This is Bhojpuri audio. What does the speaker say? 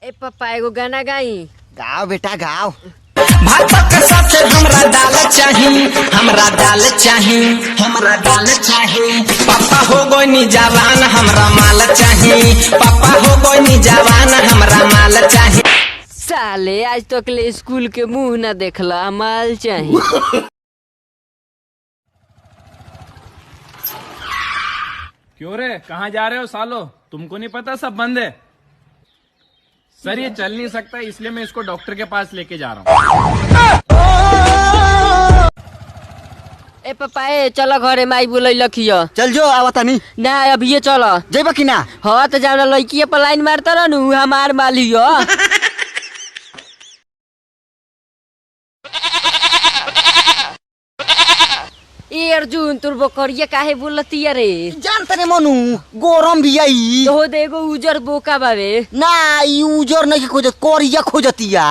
ए पापा एगो गाना गाई। गाओ बेटा गाओ। भात के साथे हमरा दाल चाही, हमरा दाल चाही, हमरा दाल चाही। पापा हो गई जवान हमरा माल चाही, पापा हो गई जवान हमरा माल चाही। साले आज तक ले स्कूल के मुंह न देखला, माल चाहिए। क्यों रे, कहाँ जा रहे हो सालो? तुमको नहीं पता सब बंद है? सर ये चल नहीं सकता, इसलिए मैं इसको डॉक्टर के पास लेके जा रहा हूँ। ए पापा ए चलो घरे माई बोलै लखिया। चल जो आवता नहीं ना अभी ये चलो जेबा कि ना। हाँ तो जाना लड़की पर लाइन मारता रहनु हमार मालियो। ए अर्जुन तोर बकरिया काहे बोलतिया रे? जानते रे मनु गरम भी आई तो देखो उजर बोका बावे ना, ई उजर नहीं खोजत, कोरिया खोजतिया।